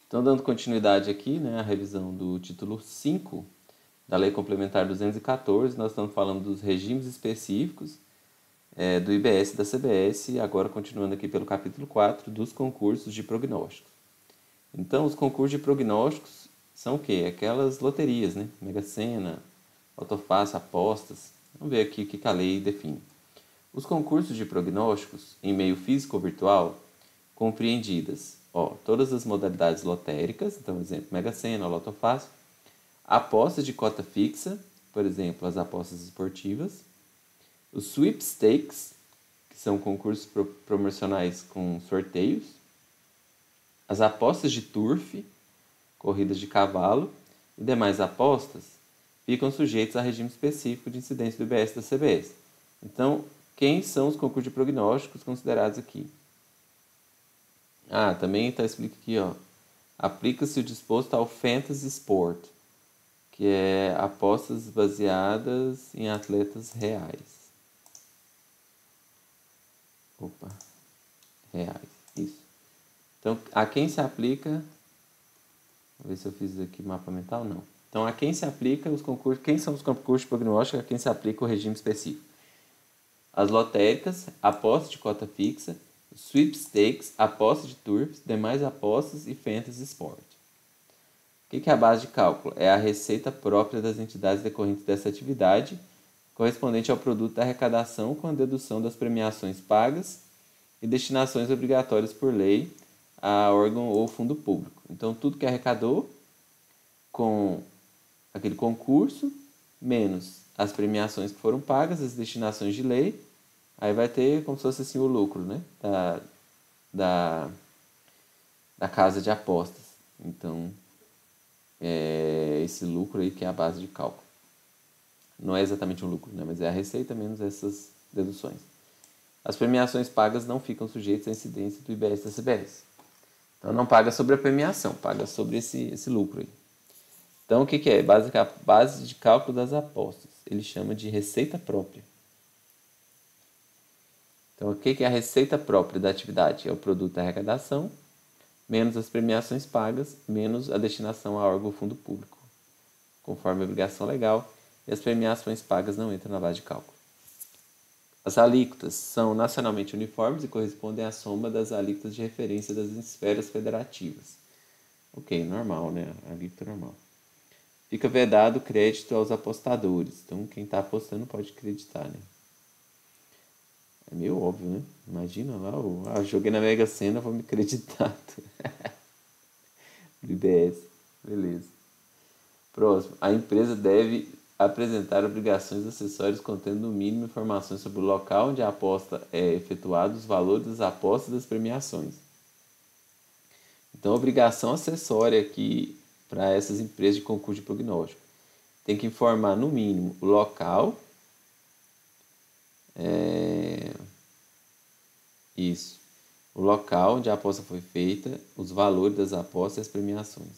Então, dando continuidade aqui, né, à revisão do título 5 da Lei Complementar 214, nós estamos falando dos regimes específicos do IBS e da CBS, e agora continuando aqui pelo capítulo 4 dos concursos de prognósticos. Então, os concursos de prognósticos são o quê? Aquelas loterias, né? Mega Sena, Lotofácil, apostas. Vamos ver aqui o que a lei define. Os concursos de prognósticos em meio físico ou virtual, compreendidas todas as modalidades lotéricas, então, exemplo, Mega Sena, Lotofácil, apostas de cota fixa, por exemplo, as apostas esportivas, os sweepstakes, que são concursos promocionais com sorteios, as apostas de turf, corridas de cavalo e demais apostas ficam sujeitos a regime específico de incidência do IBS e da CBS. Então, quem são os concursos de prognósticos considerados aqui? Também está explica aqui, aplica-se o disposto ao Fantasy Sport, que é apostas baseadas em atletas reais. Reais, isso. Então, a quem se aplica... Vou ver se eu fiz aqui mapa mental, não. Então, a quem se aplica os concursos... Quem são os concursos de prognóstico? A quem se aplica o regime específico? As lotéricas, apostas de cota fixa, sweepstakes, apostas de turfs, demais apostas e fantasy sport. O que é a base de cálculo? É a receita própria das entidades decorrentes dessa atividade, correspondente ao produto da arrecadação com a dedução das premiações pagas e destinações obrigatórias por lei a órgão ou fundo público. Então, tudo que arrecadou com aquele concurso, menos as premiações que foram pagas, as destinações de lei, aí vai ter como se fosse assim o lucro, né? Da casa de apostas. Então, esse lucro aí que é a base de cálculo. Não é exatamente um lucro, né? Mas é a receita menos essas deduções. As premiações pagas não ficam sujeitas à incidência do IBS e da CBS. Então, não paga sobre a premiação, paga sobre esse lucro aí. Então, o que é? Base de cálculo das apostas. Ele chama de receita própria. Então, o que é a receita própria da atividade? É o produto da arrecadação, menos as premiações pagas, menos a destinação a órgão ou fundo público, conforme a obrigação legal, e as premiações pagas não entram na base de cálculo. As alíquotas são nacionalmente uniformes e correspondem à soma das alíquotas de referência das esferas federativas. Ok, normal, né? Alíquota normal. Fica vedado o crédito aos apostadores. Então, quem está apostando pode acreditar, né? É meio óbvio, né? Imagina lá, joguei na Mega Sena, vou me acreditar. Do IBS. Beleza. Próximo. A empresa deve apresentar obrigações acessórias contendo no mínimo informações sobre o local onde a aposta é efetuada, os valores das apostas e das premiações. Então, a obrigação acessória aqui para essas empresas de concurso de prognóstico tem que informar no mínimo o local, o local onde a aposta foi feita, os valores das apostas e as premiações.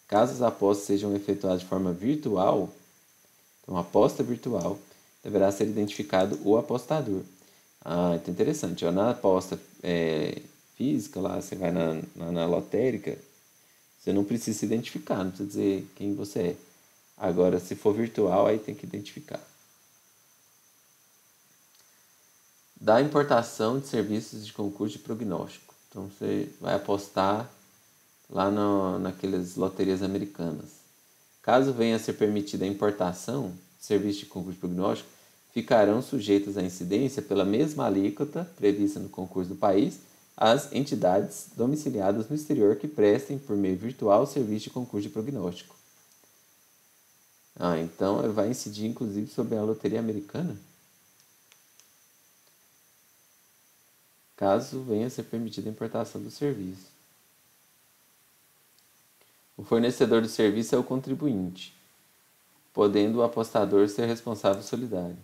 Caso as apostas sejam efetuadas de forma virtual, então aposta virtual, deverá ser identificado o apostador. Então interessante. Na aposta física, lá você vai na lotérica, você não precisa se identificar, não precisa dizer quem você é. Agora, se for virtual, aí tem que identificar. Da importação de serviços de concurso de prognóstico. Então, você vai apostar lá naquelas loterias americanas. Caso venha a ser permitida a importação de serviços de concurso de prognóstico, ficarão sujeitas à incidência pela mesma alíquota prevista no concurso do país as entidades domiciliadas no exterior que prestem, por meio virtual, serviço de concurso de prognóstico. Então vai incidir inclusive sobre a loteria americana? Caso venha a ser permitida a importação do serviço. O fornecedor do serviço é o contribuinte, podendo o apostador ser responsável solidário.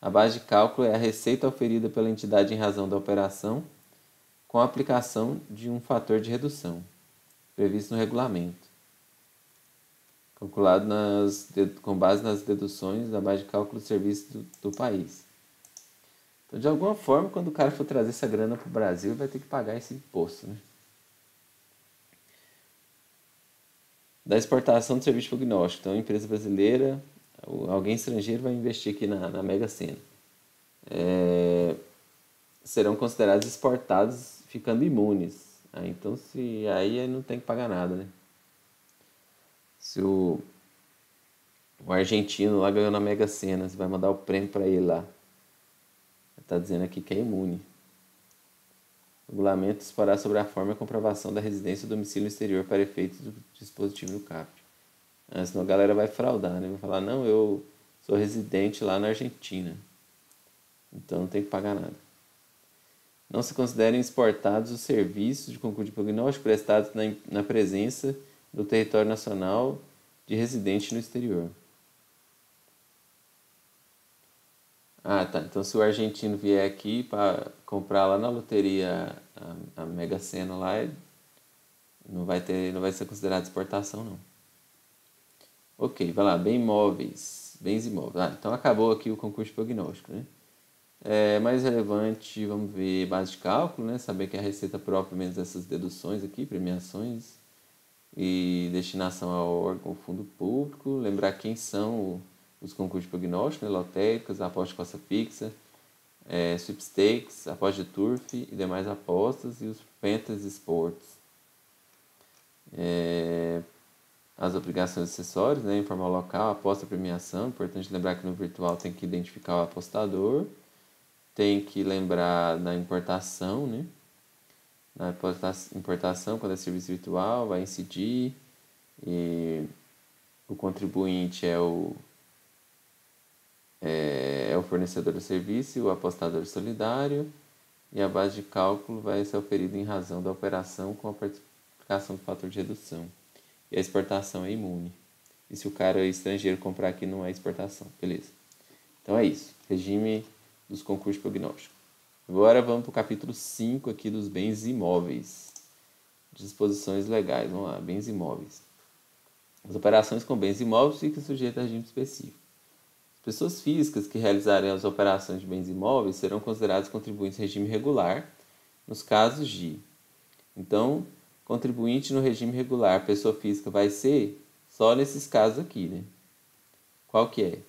A base de cálculo é a receita oferida pela entidade em razão da operação, com a aplicação de um fator de redução, previsto no regulamento, calculado com base nas deduções da base de cálculo do serviço do país. Então, de alguma forma, quando o cara for trazer essa grana para o Brasil, vai ter que pagar esse imposto, né? da exportação do serviço de prognóstico. Então, empresa brasileira, alguém estrangeiro vai investir aqui na Mega Sena. Serão considerados exportados ficando imunes. Então, aí não tem que pagar nada, né? Se o argentino lá ganhou na Mega Sena, você vai mandar o prêmio para ele lá. Está dizendo aqui que é imune. O regulamento disporá sobre a forma e a comprovação da residência ou domicílio no exterior para efeitos do dispositivo do CAPT. Senão a galera vai fraudar, né? Vai falar, não, eu sou residente lá na Argentina. Então não tem que pagar nada. Não se considerem exportados os serviços de concurso de prognóstico prestados na presença do território nacional de residente no exterior. Tá. Então, se o argentino vier aqui para comprar lá na loteria a Mega Sena lá, não vai ser considerado exportação, não. Ok, vai lá, bens imóveis. Então, acabou aqui o concurso de prognóstico, né? Mais relevante, vamos ver base de cálculo, né? Saber que a receita própria, menos essas deduções aqui, premiações e destinação ao órgão fundo público. Lembrar quem são os concursos de prognóstico, né? Lotéricas, aposta de costa fixa, sweepstakes, aposta de turf e demais apostas, e os fantasy sports. As obrigações acessórias, né? Informar o local, aposta, premiação. Importante lembrar que no virtual tem que identificar o apostador. Tem que lembrar da importação, né? Na importação, quando é serviço virtual, vai incidir. E o contribuinte é o fornecedor do serviço e o apostador solidário. E a base de cálculo vai ser oferida em razão da operação com a aplicação do fator de redução. E a exportação é imune. E se o cara estrangeiro comprar aqui, não é exportação. Beleza. Então é isso. Regime dos concursos prognósticos. Agora vamos para o capítulo 5 aqui dos bens imóveis. Disposições legais. Vamos lá, bens imóveis. As operações com bens imóveis ficam sujeitas a regime específico. As pessoas físicas que realizarem as operações de bens imóveis serão consideradas contribuintes em regime regular, nos casos de... Então, contribuinte no regime regular, pessoa física, vai ser só nesses casos aqui, né? Qual que é?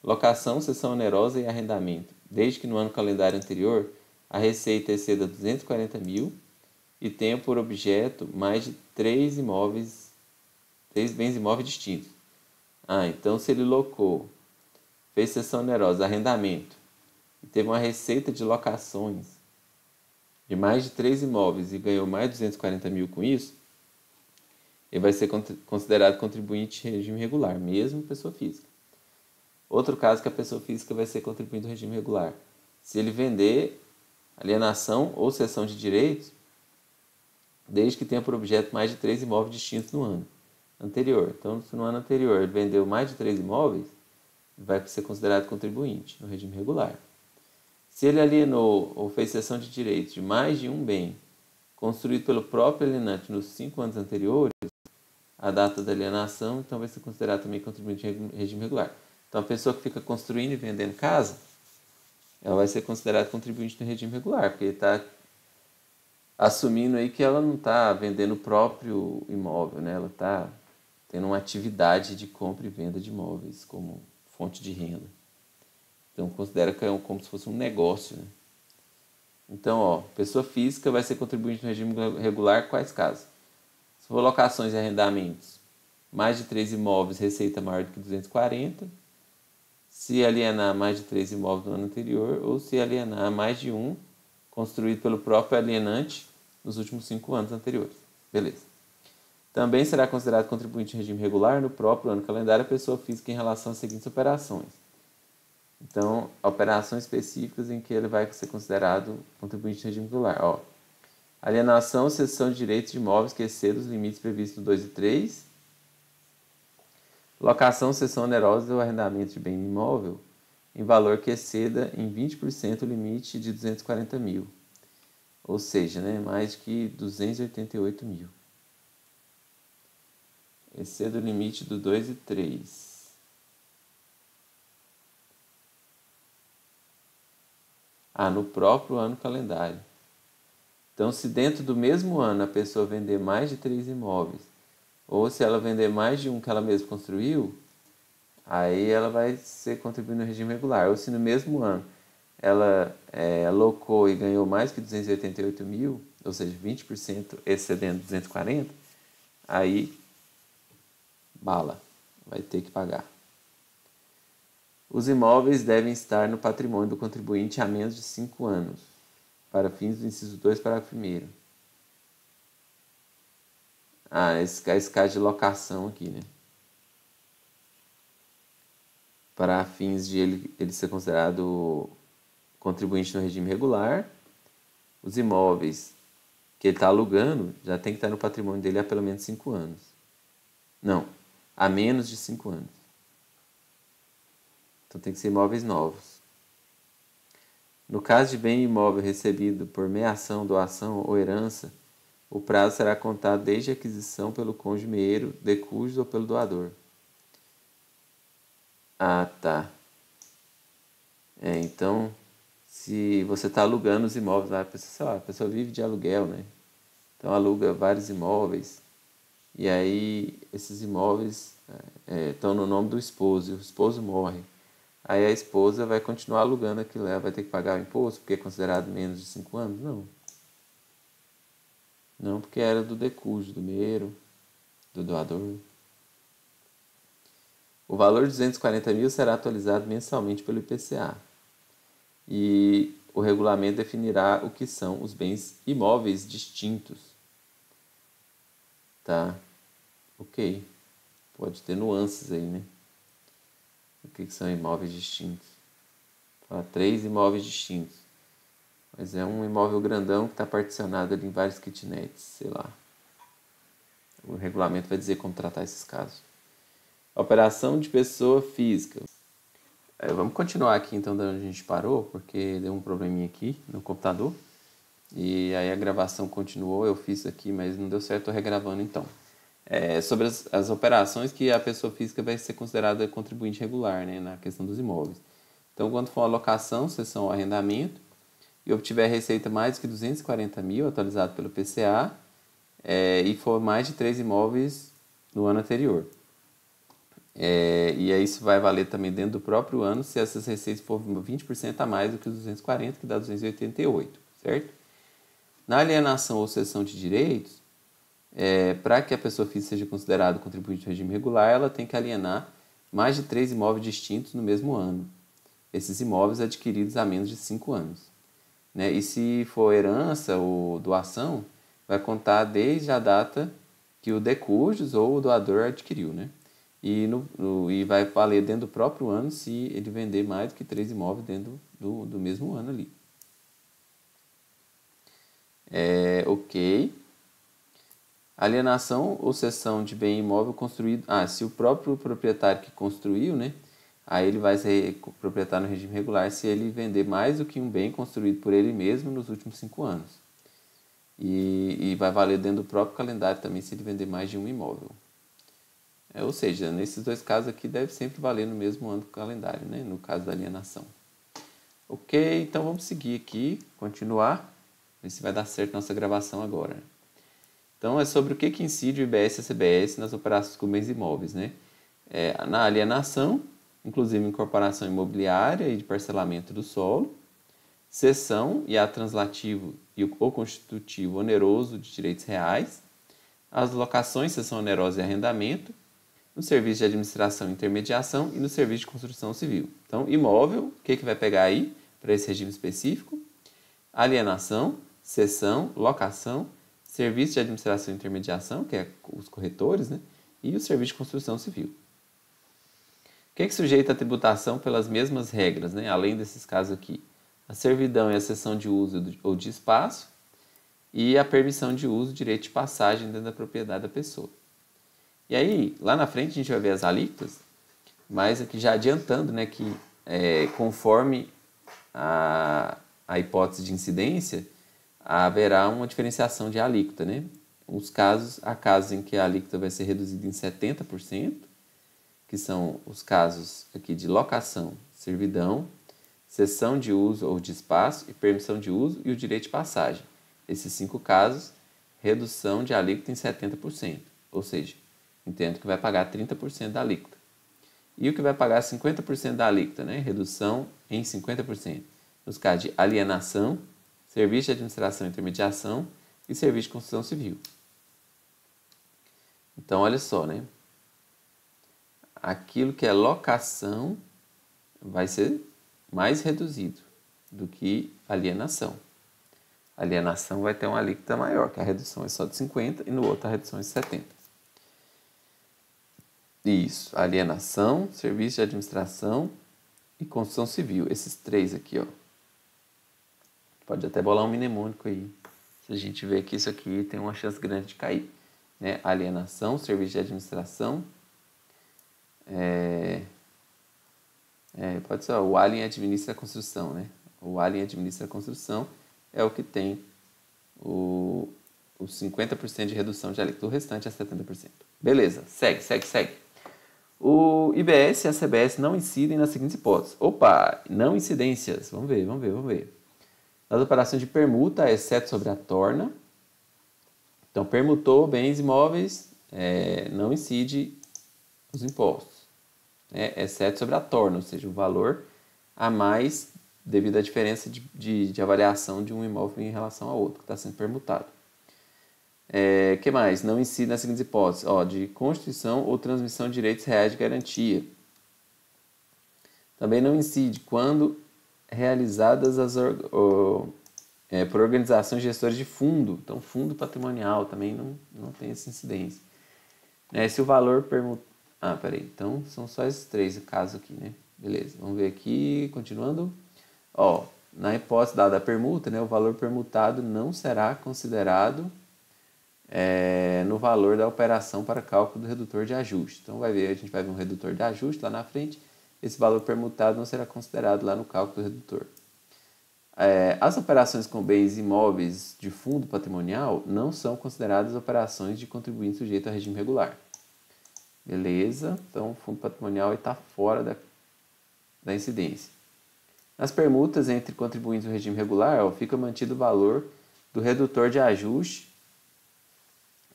Locação, cessão onerosa e arrendamento, desde que no ano calendário anterior a receita exceda 240 mil e tenha por objeto mais de 3 bens imóveis distintos. Então se ele locou, fez cessão onerosa, arrendamento, e teve uma receita de locações de mais de 3 imóveis e ganhou mais de 240 mil com isso, ele vai ser considerado contribuinte em regime regular, mesmo pessoa física. Outro caso que a pessoa física vai ser contribuinte do regime regular. Se ele vender alienação ou cessão de direitos, desde que tenha por objeto mais de 3 imóveis distintos no ano anterior. Então, se no ano anterior ele vendeu mais de 3 imóveis, vai ser considerado contribuinte no regime regular. Se ele alienou ou fez cessão de direitos de mais de um bem construído pelo próprio alienante nos 5 anos anteriores, a data da alienação, então vai ser considerado também contribuinte em regime regular. Então, a pessoa que fica construindo e vendendo casa, ela vai ser considerada contribuinte no regime regular, porque ele está assumindo aí que ela não está vendendo o próprio imóvel, né? Ela está tendo uma atividade de compra e venda de imóveis como fonte de renda. Então, considera que é como se fosse um negócio, né? Então, pessoa física vai ser contribuinte no regime regular quais casos? Se for locações e arrendamentos, mais de 3 imóveis, receita maior do que 240. Se alienar mais de 3 imóveis no ano anterior, ou se alienar mais de um, construído pelo próprio alienante nos últimos 5 anos anteriores. Beleza. Também será considerado contribuinte em regime regular no próprio ano calendário a pessoa física em relação às seguintes operações. Então, operações específicas em que ele vai ser considerado contribuinte em regime regular. Alienação, cessão de direitos de imóveis que excedam os limites previstos no 2 e 3. Locação, cessão onerosa ou arrendamento de bem imóvel em valor que exceda em 20% o limite de 240 mil. Ou seja, né, mais que 288 mil. Exceda o limite do 2 e 3. No próprio ano calendário. Então, se dentro do mesmo ano a pessoa vender mais de 3 imóveis Ou se ela vender mais de um que ela mesma construiu, aí ela vai ser contribuindo no regime regular. Ou se no mesmo ano ela alocou e ganhou mais que 288 mil, ou seja, 20% excedendo 240, aí bala, vai ter que pagar. Os imóveis devem estar no patrimônio do contribuinte há menos de 5 anos, para fins do inciso 2, parágrafo 1º. Esse caso de locação aqui, né? Para fins de ele ser considerado contribuinte no regime regular, os imóveis que ele está alugando já tem que estar no patrimônio dele há pelo menos 5 anos. Não, há menos de 5 anos. Então tem que ser imóveis novos. No caso de bem imóvel recebido por meação, doação ou herança, o prazo será contado desde a aquisição pelo cônjuge meeiro, de cujos ou pelo doador. Ah, tá. Então, se você está alugando os imóveis lá, a pessoa vive de aluguel, né? Então aluga vários imóveis. E aí esses imóveis estão no nome do esposo, e o esposo morre. Aí a esposa vai continuar alugando aquilo, ela vai ter que pagar o imposto, porque é considerado menos de 5 anos? Não. Não, porque era do decújo, do meeiro, do doador. O valor de 240 mil será atualizado mensalmente pelo IPCA. E o regulamento definirá o que são os bens imóveis distintos. Tá? Ok. Pode ter nuances aí, né? O que são imóveis distintos? Fala 3 imóveis distintos. Mas é um imóvel grandão que está particionado ali em vários kitnets, sei lá. O regulamento vai dizer como tratar esses casos. Operação de pessoa física. Vamos continuar aqui então de onde a gente parou, porque deu um probleminha aqui no computador. E aí a gravação continuou, eu fiz aqui, mas não deu certo, estou regravando então. Sobre as operações que a pessoa física vai ser considerada contribuinte regular, né, na questão dos imóveis. Então, quando for alocação, cessão ou arrendamento, e obtiver receita mais que 240 mil, atualizado pelo PCA, e for mais de 3 imóveis no ano anterior. E aí isso vai valer também dentro do próprio ano, se essas receitas for 20% a mais do que os 240, que dá 288, certo? Na alienação ou cessão de direitos, para que a pessoa física seja considerada contribuinte do regime regular, ela tem que alienar mais de 3 imóveis distintos no mesmo ano. Esses imóveis adquiridos há menos de 5 anos. Né? E se for herança ou doação, vai contar desde a data que o decujus ou o doador adquiriu. Né? E vai valer dentro do próprio ano se ele vender mais do que 3 imóveis dentro do mesmo ano ali. Ok. Alienação ou cessão de bem imóvel construído. Se o próprio proprietário que construiu, né? Aí ele vai ser proprietário no regime regular se ele vender mais do que um bem construído por ele mesmo nos últimos 5 anos. E vai valer dentro do próprio calendário também se ele vender mais de um imóvel. Ou seja, nesses dois casos aqui deve sempre valer no mesmo ano do calendário, né? No caso da alienação. Ok, então vamos seguir aqui, continuar, ver se vai dar certo nossa gravação agora. Então é sobre o que incide o IBS e a CBS nas operações com bens imóveis, né? Na alienação, inclusive incorporação imobiliária e de parcelamento do solo, cessão e ato translativo ou constitutivo oneroso de direitos reais, as locações, cessão onerosa e arrendamento, no serviço de administração e intermediação e no serviço de construção civil. Então, imóvel, o que vai pegar aí para esse regime específico? Alienação, cessão, locação, serviço de administração e intermediação, que é os corretores, né? E o serviço de construção civil. O que sujeita a tributação pelas mesmas regras, né? Além desses casos aqui? A servidão e a cessão de uso ou de espaço e a permissão de uso, direito de passagem dentro da propriedade da pessoa. E aí, lá na frente a gente vai ver as alíquotas, mas aqui já adiantando, né, que conforme a hipótese de incidência, haverá uma diferenciação de alíquota, né? Há casos em que a alíquota vai ser reduzida em 70%, que são os casos aqui de locação, servidão, cessão de uso ou de espaço e permissão de uso e o direito de passagem. Esses 5 casos, redução de alíquota em 70%. Ou seja, Entendo que vai pagar 30% da alíquota. E o que vai pagar 50% da alíquota, né? Redução em 50%. Nos casos de alienação, serviço de administração e intermediação e serviço de construção civil. Então, olha só, né? Aquilo que é locação vai ser mais reduzido do que alienação. Alienação vai ter uma alíquota maior, que a redução é só de 50% e no outro a redução é de 70%. Isso, alienação, serviço de administração e construção civil. Esses três aqui, ó. Pode até bolar um mnemônico aí. Se a gente vê que isso aqui tem uma chance grande de cair. Né? Alienação, serviço de administração. Pode ser, ó, o alien administra a construção, né? O alien administra a construção é o que tem os 50% de redução de alíquota. O restante é 70%. Beleza, segue. O IBS e a CBS não incidem nas seguintes hipóteses. Opa, não incidências. Vamos ver. Nas operações de permuta, exceto sobre a torna. Então, permutou bens imóveis, não incide os impostos. Exceto sobre a torna, ou seja, o valor a mais devido à diferença de avaliação de um imóvel em relação ao outro, que está sendo permutado. Que mais? Não incide nas seguintes hipóteses, de constituição ou transmissão de direitos reais de garantia. Também não incide quando realizadas por organizações gestoras de fundo. Então, fundo patrimonial também não tem essa incidência. Se o valor permutado... Então, são só esses três casos aqui, né? Beleza, vamos ver aqui, continuando. Na hipótese dada a permuta, né, o valor permutado não será considerado no valor da operação para cálculo do redutor de ajuste. Então, a gente vai ver um redutor de ajuste lá na frente. Esse valor permutado não será considerado lá no cálculo do redutor. As operações com bens imóveis de fundo patrimonial não são consideradas operações de contribuinte sujeito a regime regular. Beleza? Então, o fundo patrimonial está fora da incidência. Nas permutas entre contribuintes do regime regular, fica mantido o valor do redutor de ajuste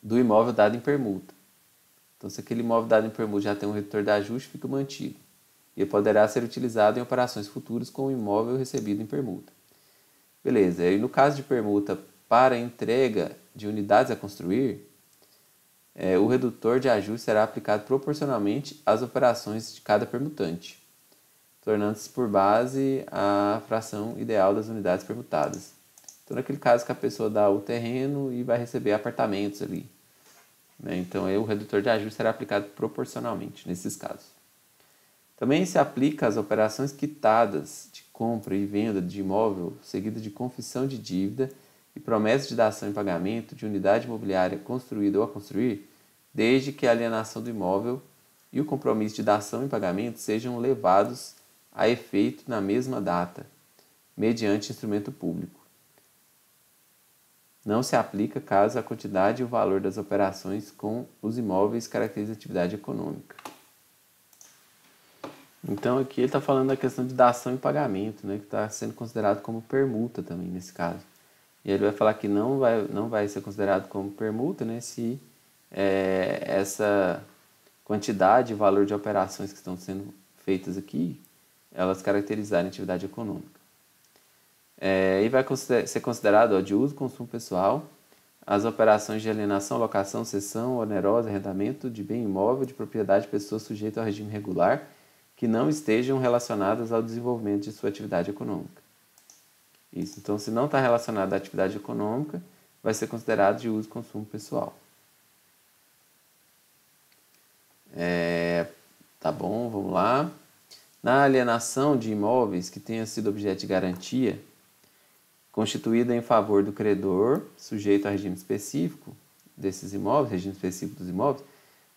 do imóvel dado em permuta. Então, se aquele imóvel dado em permuta já tem um redutor de ajuste, fica mantido. E poderá ser utilizado em operações futuras com o imóvel recebido em permuta. Beleza, e no caso de permuta para entrega de unidades a construir, o redutor de ajuste será aplicado proporcionalmente às operações de cada permutante, tornando-se por base a fração ideal das unidades permutadas. Então, naquele caso que a pessoa dá o terreno e vai receber apartamentos ali. Então, o redutor de ajuste será aplicado proporcionalmente nesses casos. Também se aplica às operações quitadas de compra e venda de imóvel, seguidas de confissão de dívida e promessa de dação em pagamento de unidade imobiliária construída ou a construir, desde que a alienação do imóvel e o compromisso de dação em pagamento sejam levados a efeito na mesma data, mediante instrumento público. Não se aplica caso a quantidade e o valor das operações com os imóveis caracterize a atividade econômica. Então, aqui ele está falando da questão de dação em pagamento, né, que está sendo considerado como permuta também nesse caso. E ele vai falar que não vai ser considerado como permuta, né, se essa quantidade e valor de operações que estão sendo feitas aqui, elas caracterizarem a atividade econômica. E vai ser considerado de uso e consumo pessoal as operações de alienação, locação, cessão, onerosa, arrendamento de bem imóvel de propriedade de pessoa sujeita ao regime regular que não estejam relacionadas ao desenvolvimento de sua atividade econômica. Isso. Então, se não está relacionado à atividade econômica, vai ser considerado de uso e consumo pessoal. Tá bom, vamos lá. Na alienação de imóveis que tenha sido objeto de garantia, constituída em favor do credor, sujeito a regime específico desses imóveis, regime específico dos imóveis,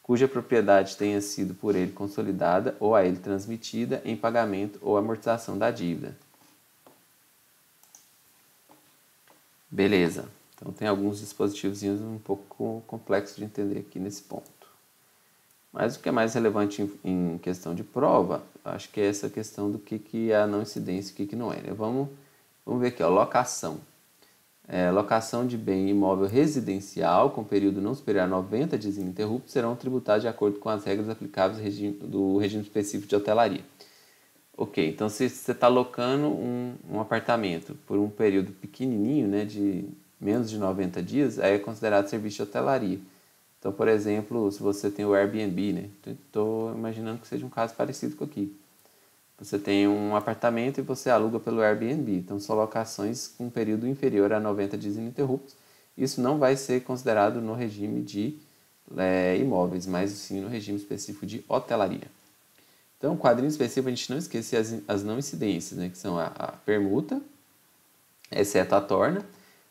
cuja propriedade tenha sido por ele consolidada ou a ele transmitida em pagamento ou amortização da dívida. Beleza. Então, tem alguns dispositivos um pouco complexos de entender aqui nesse ponto. Mas o que é mais relevante em questão de prova, acho que é essa questão do que é a não incidência e o que não é. Vamos ver aqui, locação. locação de bem imóvel residencial com período não superior a 90 dias ininterruptos serão tributados de acordo com as regras aplicáveis do regime específico de hotelaria. Ok, então se você está locando um apartamento por um período pequenininho, né, de menos de 90 dias, aí é considerado serviço de hotelaria. Então, por exemplo, se você tem o Airbnb, né, estou imaginando que seja um caso parecido com aqui. Você tem um apartamento e você aluga pelo Airbnb. Então, são locações com um período inferior a 90 dias ininterruptos. Isso não vai ser considerado no regime de imóveis, mas sim no regime específico de hotelaria. Então, quadrinho específico, a gente não esquece as não incidências, né, que são a permuta, exceto a torna.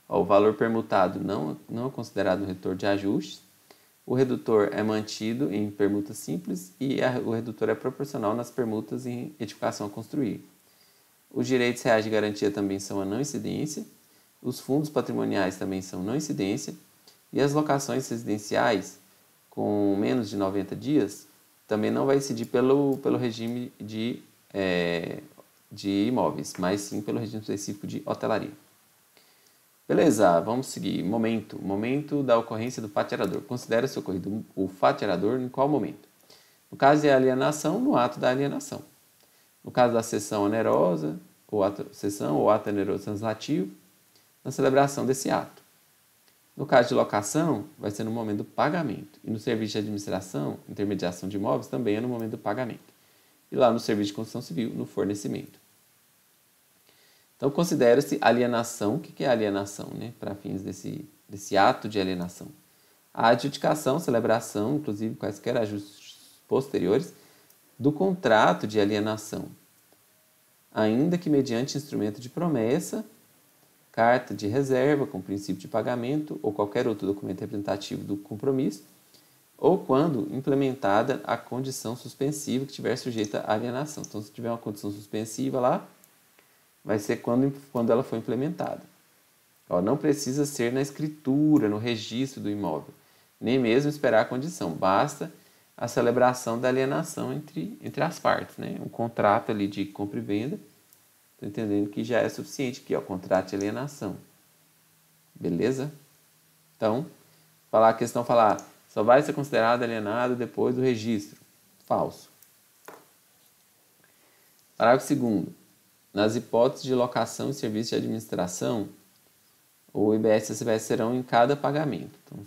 O valor permutado não é considerado no redutor de ajustes. O redutor é mantido em permuta simples e o redutor é proporcional nas permutas em edificação a construir. Os direitos reais de garantia também são a não incidência. Os fundos patrimoniais também são não incidência. E as locações residenciais com menos de 90 dias também não vai incidir pelo regime de imóveis, mas sim pelo regime específico de hotelaria. Beleza, vamos seguir. Momento da ocorrência do fatiador. Considera-se ocorrido o fatiador em qual momento? No caso de alienação, no ato da alienação. No caso da cessão onerosa, ou ato oneroso translativo, na celebração desse ato. No caso de locação, vai ser no momento do pagamento. E no serviço de administração, intermediação de imóveis, também é no momento do pagamento. E lá no serviço de construção civil, no fornecimento. Então, considera-se alienação. O que é alienação, né? Para fins desse ato de alienação? A adjudicação, celebração, inclusive quaisquer ajustes posteriores, do contrato de alienação, ainda que mediante instrumento de promessa, carta de reserva com princípio de pagamento ou qualquer outro documento representativo do compromisso, ou quando implementada a condição suspensiva que estiver sujeita à alienação. Então, se tiver uma condição suspensiva lá, vai ser quando ela for implementada. Não precisa ser na escritura, no registro do imóvel, nem mesmo esperar a condição. Basta a celebração da alienação entre as partes, né? Um contrato ali de compra e venda, estou entendendo que já é suficiente aqui, contrato de alienação. Beleza? Então, a questão falar, só vai ser considerado alienado depois do registro. Falso. Parágrafo 2º. Nas hipóteses de locação e serviço de administração, o IBS e a CBS serão em cada pagamento. Então,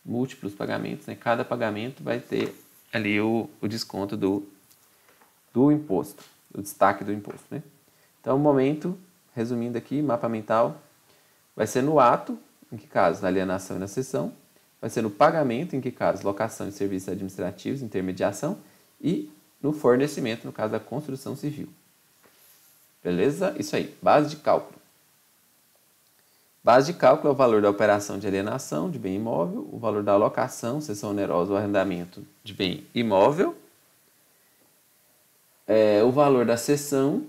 múltiplos pagamentos, né? Cada pagamento vai ter ali o desconto do imposto, o destaque do imposto, né? Então, o momento, resumindo aqui, mapa mental, vai ser no ato, em que caso? Na alienação e na cessão. Vai ser no pagamento, em que caso? Locação e serviços administrativos, intermediação. E no fornecimento, no caso da construção civil. Beleza? Isso aí. Base de cálculo. Base de cálculo é o valor da operação de alienação de bem imóvel, o valor da alocação, cessão onerosa ou arrendamento de bem imóvel, o valor da cessão,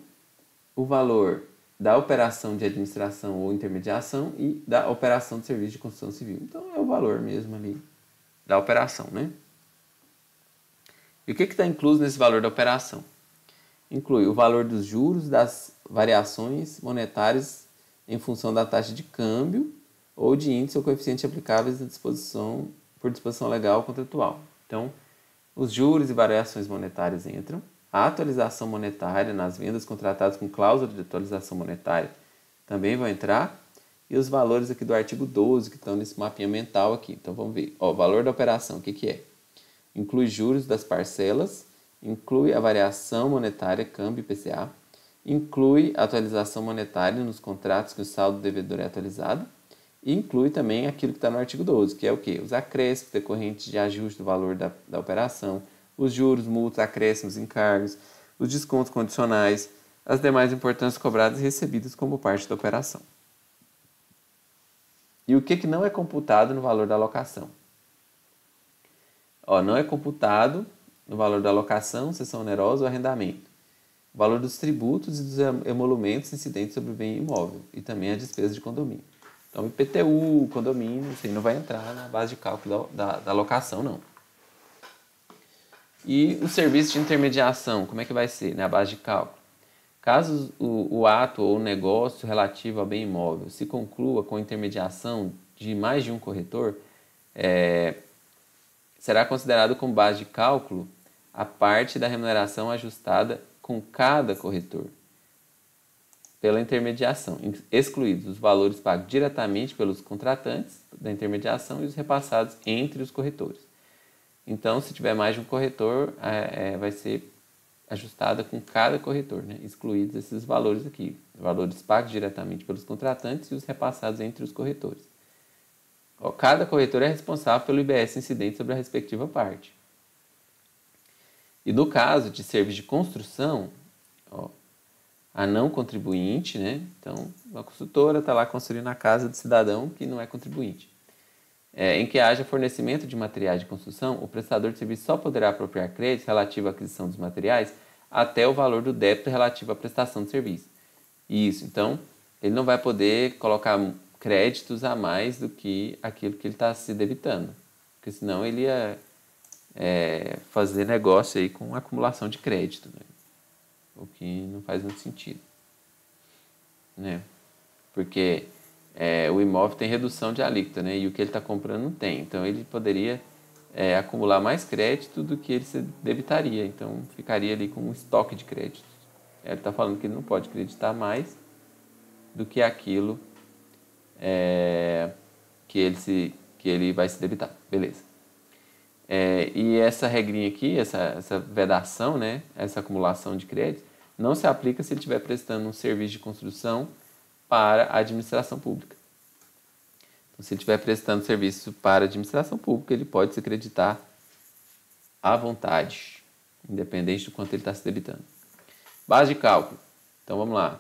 o valor da operação de administração ou intermediação e da operação de serviço de construção civil. Então, é o valor mesmo ali da operação, né? E o que está incluso nesse valor da operação? Inclui o valor dos juros, das variações monetárias em função da taxa de câmbio ou de índice ou coeficiente aplicáveis por disposição legal ou contratual. Então, os juros e variações monetárias entram, a atualização monetária nas vendas contratadas com cláusula de atualização monetária também vão entrar, e os valores aqui do artigo 12 que estão nesse mapinha mental aqui. Então, vamos ver. O valor da operação, o que é? Inclui juros das parcelas, inclui a variação monetária, câmbio e IPCA, inclui a atualização monetária nos contratos que o saldo devedor é atualizado, e inclui também aquilo que está no artigo 12, que é o quê? Os acréscimos decorrentes de ajuste do valor da operação, os juros, multas, acréscimos, encargos, os descontos condicionais, as demais importâncias cobradas e recebidas como parte da operação. E o que não é computado no valor da alocação? Não é computado no valor da alocação, cessão onerosa ou arrendamento. O valor dos tributos e dos emolumentos incidentes sobre o bem imóvel e também a despesa de condomínio. Então, IPTU, condomínio, isso aí não vai entrar na base de cálculo da alocação, não. E o serviço de intermediação, como é que vai ser, né? A base de cálculo. Caso o ato ou o negócio relativo ao bem imóvel se conclua com intermediação de mais de um corretor, será considerado como base de cálculo a parte da remuneração ajustada com cada corretor pela intermediação, excluídos os valores pagos diretamente pelos contratantes da intermediação e os repassados entre os corretores. Então, se tiver mais de um corretor, vai ser ajustada com cada corretor, né? Excluídos esses valores aqui, valores pagos diretamente pelos contratantes e os repassados entre os corretores. Cada corretor é responsável pelo IBS incidente sobre a respectiva parte. E no caso de serviço de construção, a não contribuinte, né? Então, a construtora está lá construindo a casa do cidadão que não é contribuinte. Em que haja fornecimento de materiais de construção, o prestador de serviço só poderá apropriar créditos relativos à aquisição dos materiais até o valor do débito relativo à prestação de serviço. Isso, então, ele não vai poder colocar créditos a mais do que aquilo que ele está se debitando, porque senão ele ia fazer negócio aí com acumulação de crédito, né? O que não faz muito sentido, né? Porque o imóvel tem redução de alíquota, né? E o que ele está comprando não tem. Então, ele poderia acumular mais crédito do que ele se debitaria. Então, ficaria ali com um estoque de créditos. Ele está falando que ele não pode acreditar mais do que aquilo que ele vai se debitar. Beleza. E essa regrinha aqui, essa vedação, né? Essa acumulação de crédito, não se aplica se ele estiver prestando um serviço de construção para a administração pública. Então, se ele estiver prestando serviço para a administração pública, ele pode se acreditar à vontade, independente do quanto ele está se debitando. Base de cálculo. Então, vamos lá.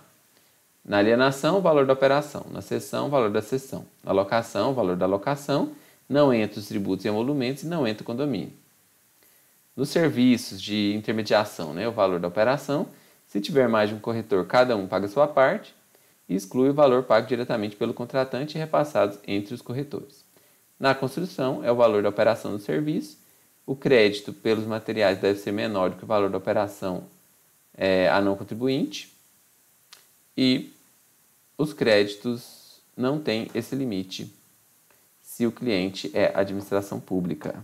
Na alienação, o valor da operação. Na cessão, o valor da cessão. Na locação, o valor da locação. Não entra os tributos e emolumentos e não entra o condomínio. Nos serviços de intermediação, né, o valor da operação. Se tiver mais de um corretor, cada um paga a sua parte e exclui o valor pago diretamente pelo contratante e repassados entre os corretores. Na construção, é o valor da operação do serviço. O crédito pelos materiais deve ser menor do que o valor da operação a não contribuinte. E os créditos não têm esse limite se o cliente é administração pública.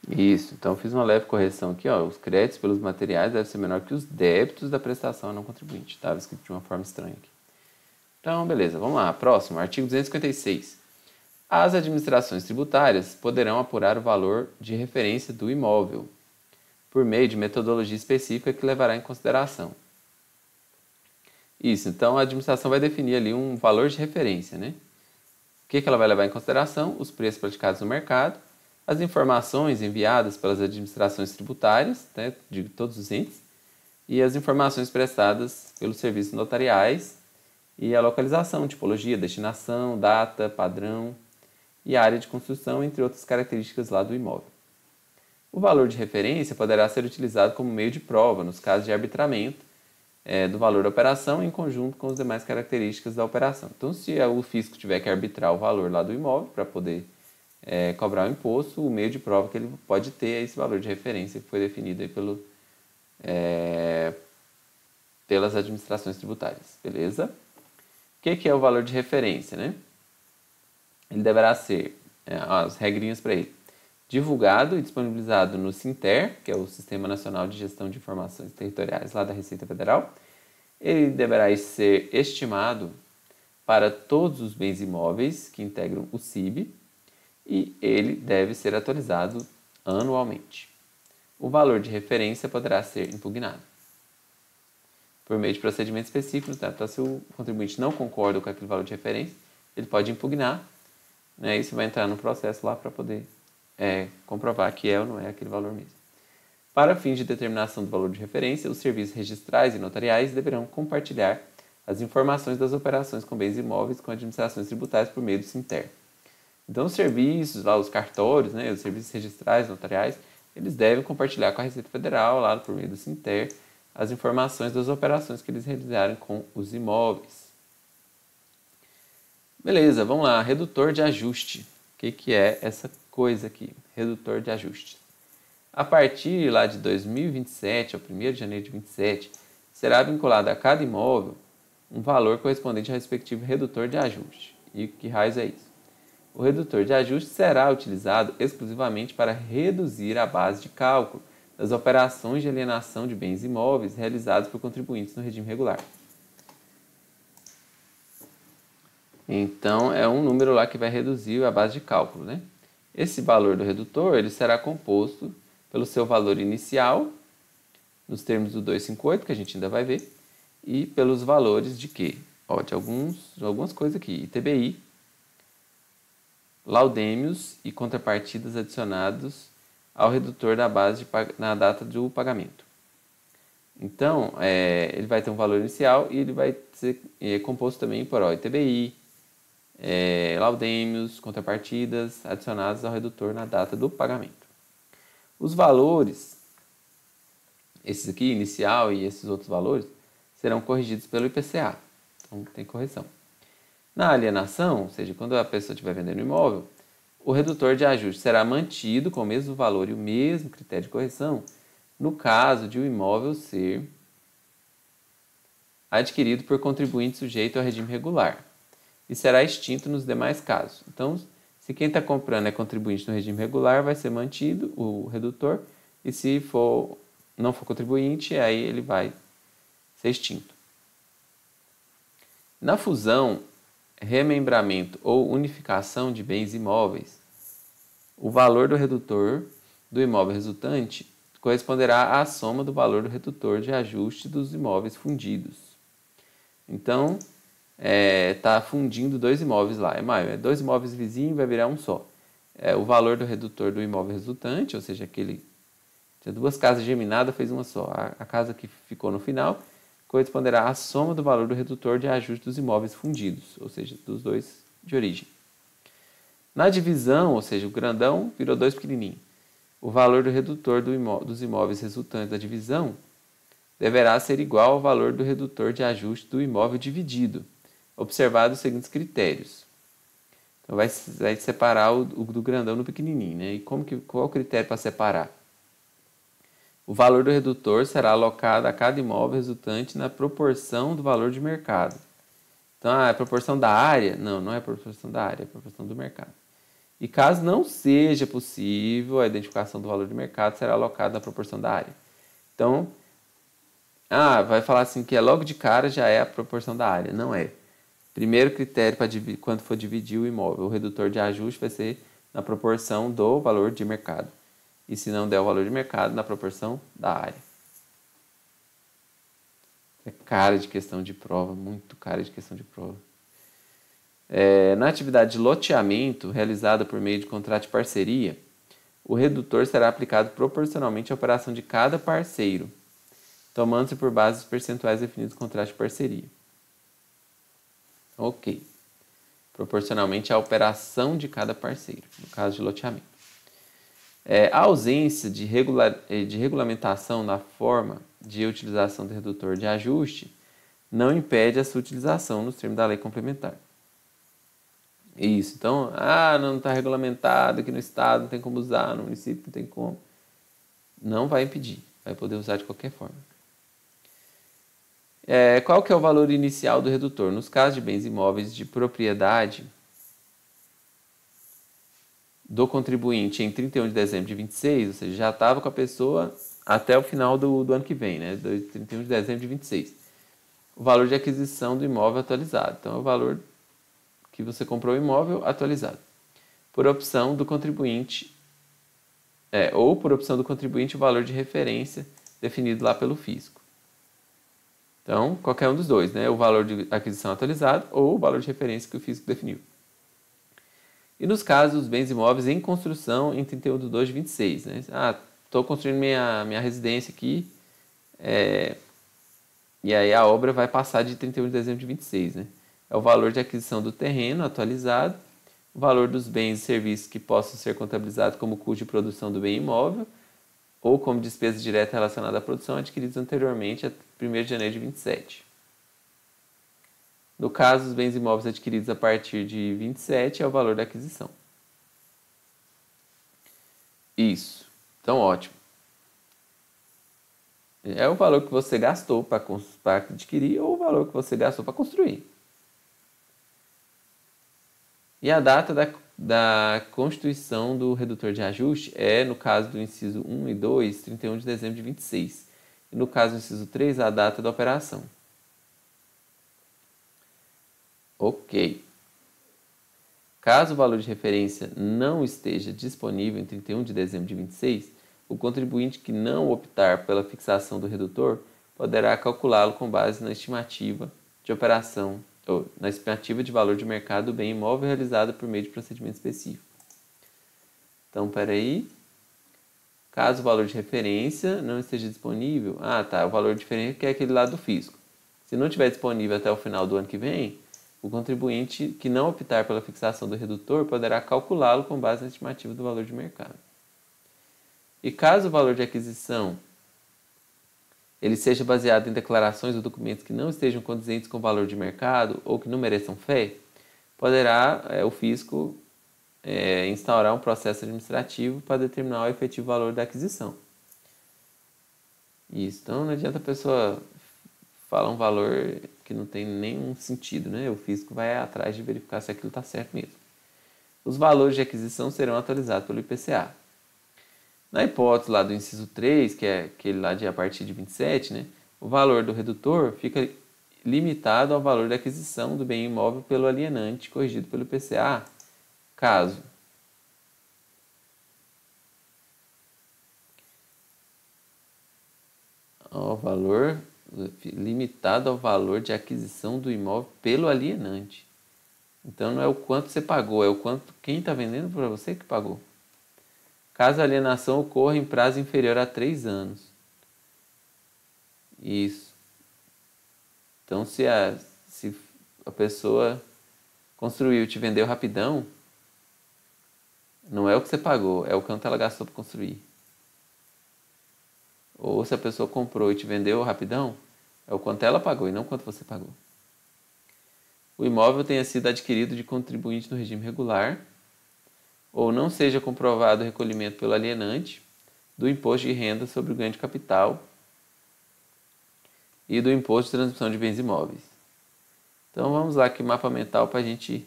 Isso, então eu fiz uma leve correção aqui, os créditos pelos materiais devem ser menor que os débitos da prestação a não contribuinte. Estava escrito de uma forma estranha aqui. Então, beleza, vamos lá. Próximo, artigo 256. As administrações tributárias poderão apurar o valor de referência do imóvel por meio de metodologia específica que levará em consideração. Isso, então a administração vai definir ali um valor de referência, né? O que ela vai levar em consideração? Os preços praticados no mercado, as informações enviadas pelas administrações tributárias, né, de todos os entes, e as informações prestadas pelos serviços notariais e a localização, tipologia, destinação, data, padrão e área de construção, entre outras características lá do imóvel. O valor de referência poderá ser utilizado como meio de prova nos casos de arbitramento do valor da operação em conjunto com as demais características da operação. Então, se o fisco tiver que arbitrar o valor lá do imóvel para poder cobrar o imposto, o meio de prova que ele pode ter é esse valor de referência que foi definido aí pelas administrações tributárias. Beleza? O que é o valor de referência, né? Ele deverá ser, as regrinhas para ele, divulgado e disponibilizado no SINTER, que é o Sistema Nacional de Gestão de Informações Territoriais lá da Receita Federal. Ele deverá ser estimado para todos os bens imóveis que integram o CIB e ele deve ser atualizado anualmente. O valor de referência poderá ser impugnado por meio de procedimentos específicos. Tá? Então, se o contribuinte não concorda com aquele valor de referência, ele pode impugnar, né? E você vai entrar no processo lá para poder comprovar que é ou não é aquele valor mesmo. Para fins de determinação do valor de referência, os serviços registrais e notariais deverão compartilhar as informações das operações com bens imóveis com administrações tributárias por meio do SINTER. Então, os serviços, lá, os cartórios, né, os serviços registrais, notariais, eles devem compartilhar com a Receita Federal, lá por meio do SINTER, as informações das operações que eles realizarem com os imóveis. Beleza, vamos lá. Redutor de ajuste. O que é essa coisa aqui? Redutor de ajuste. A partir lá de 2027, ao 1º de janeiro de 2027, será vinculado a cada imóvel um valor correspondente ao respectivo redutor de ajuste. E que raios é isso? O redutor de ajuste será utilizado exclusivamente para reduzir a base de cálculo das operações de alienação de bens imóveis realizadas por contribuintes no regime regular. Então, é um número lá que vai reduzir a base de cálculo, né? Esse valor do redutor ele será composto pelo seu valor inicial, nos termos do 258, que a gente ainda vai ver, e pelos valores de quê? De algumas coisas aqui, ITBI, laudêmios e contrapartidas adicionados ao redutor da base na data do pagamento. Então, ele vai ter um valor inicial e ele vai ser composto também por ITBI, laudêmios, contrapartidas adicionados ao redutor na data do pagamento. Os valores, esses aqui, inicial e esses outros valores, serão corrigidos pelo IPCA. Então, tem correção. Na alienação, ou seja, quando a pessoa estiver vendendo o imóvel, o redutor de ajuste será mantido com o mesmo valor e o mesmo critério de correção no caso de o imóvel ser adquirido por contribuinte sujeito ao regime regular e será extinto nos demais casos. Então, se quem está comprando é contribuinte no regime regular, vai ser mantido o redutor, e se não for contribuinte, aí ele vai ser extinto. Na fusão, remembramento ou unificação de bens imóveis, o valor do redutor do imóvel resultante corresponderá à soma do valor do redutor de ajuste dos imóveis fundidos. Então, está fundindo dois imóveis lá. Dois imóveis vizinhos vai virar um só. O valor do redutor do imóvel resultante, ou seja, tinha duas casas geminadas, fez uma só. A casa que ficou no final corresponderá à soma do valor do redutor de ajuste dos imóveis fundidos, ou seja, dos dois de origem. Na divisão, ou seja, o grandão virou dois pequenininhos, o valor do redutor dos imóveis resultantes da divisão deverá ser igual ao valor do redutor de ajuste do imóvel dividido, observados os seguintes critérios. Então, vai separar o do grandão no pequenininho, né? E qual é o critério para separar? O valor do redutor será alocado a cada imóvel resultante na proporção do valor de mercado. Então, é a proporção da área? Não é a proporção da área, é a proporção do mercado. E caso não seja possível a identificação do valor de mercado, será alocado na proporção da área. Então, vai falar assim que logo de cara já é a proporção da área. Não é. Primeiro critério para quando for dividir o imóvel, o redutor de ajuste vai ser na proporção do valor de mercado. E se não der o valor de mercado, na proporção da área. É cara de questão de prova, muito cara de questão de prova. Na atividade de loteamento realizada por meio de contrato de parceria, o redutor será aplicado proporcionalmente à operação de cada parceiro, tomando-se por base os percentuais definidos no contrato de parceria. Ok. Proporcionalmente à operação de cada parceiro, no caso de loteamento. A ausência de regulamentação na forma de utilização do redutor de ajuste não impede a sua utilização nos termos da lei complementar. Isso, então, não está regulamentado aqui no estado, não tem como usar, no município não tem como. Não vai impedir, vai poder usar de qualquer forma. Qual que é o valor inicial do redutor? Nos casos de bens imóveis de propriedade do contribuinte em 31 de dezembro de 26, ou seja, já estava com a pessoa até o final do ano que vem, né? 31 de dezembro de 26. O valor de aquisição do imóvel atualizado. Então, é o valor que você comprou o imóvel atualizado. Por opção do contribuinte, ou por opção do contribuinte, o valor de referência definido lá pelo fisco. Então, qualquer um dos dois, né? O valor de aquisição atualizado ou o valor de referência que o fisco definiu. E nos casos dos bens imóveis em construção em 31 de 2 de 26, né? Estou construindo minha residência aqui, e aí a obra vai passar de 31 de dezembro de 26, né? É o valor de aquisição do terreno atualizado, o valor dos bens e serviços que possam ser contabilizados como custo de produção do bem imóvel ou como despesa direta relacionada à produção adquiridos anteriormente a 1º de janeiro de 27. No caso, os bens imóveis adquiridos a partir de 27 é o valor da aquisição. Isso. Então, ótimo. É o valor que você gastou para adquirir ou o valor que você gastou para construir. E a data da constituição do redutor de ajuste é, no caso do inciso 1 e 2, 31 de dezembro de 26. E no caso do inciso 3, a data da operação. Ok. Caso o valor de referência não esteja disponível em 31 de dezembro de 26, o contribuinte que não optar pela fixação do redutor poderá calculá-lo com base na estimativa de operação ou na estimativa de valor de mercado do bem imóvel realizada por meio de procedimento específico. Então, peraí. Caso o valor de referência não esteja disponível, o valor de referência que é aquele lá do fisco. Se não estiver disponível até o final do ano que vem, o contribuinte que não optar pela fixação do redutor poderá calculá-lo com base na estimativa do valor de mercado. E caso o valor de aquisição ele seja baseado em declarações ou documentos que não estejam condizentes com o valor de mercado ou que não mereçam fé, poderá o fisco instaurar um processo administrativo para determinar o efetivo valor da aquisição. Isso. Então não adianta a pessoa falar um valor que não tem nenhum sentido, né? O fisco vai atrás de verificar se aquilo está certo mesmo. Os valores de aquisição serão atualizados pelo IPCA. Na hipótese lá do inciso 3, que é aquele lá de a partir de 27, né? O valor do redutor fica limitado ao valor da aquisição do bem imóvel pelo alienante corrigido pelo IPCA, caso ao valor limitado ao valor de aquisição do imóvel pelo alienante. Então não é o quanto você pagou, é o quanto quem está vendendo para você que pagou. Caso a alienação ocorra em prazo inferior a 3 anos. Isso. Então se a pessoa construiu e te vendeu rapidão, não é o que você pagou, é o quanto ela gastou para construir. Ou se a pessoa comprou e te vendeu rapidão, é o quanto ela pagou e não quanto você pagou. O imóvel tenha sido adquirido de contribuinte no regime regular, ou não seja comprovado o recolhimento pelo alienante do imposto de renda sobre o ganho de capital e do imposto de transmissão de bens imóveis. Então vamos lá aqui, mapa mental, para a gente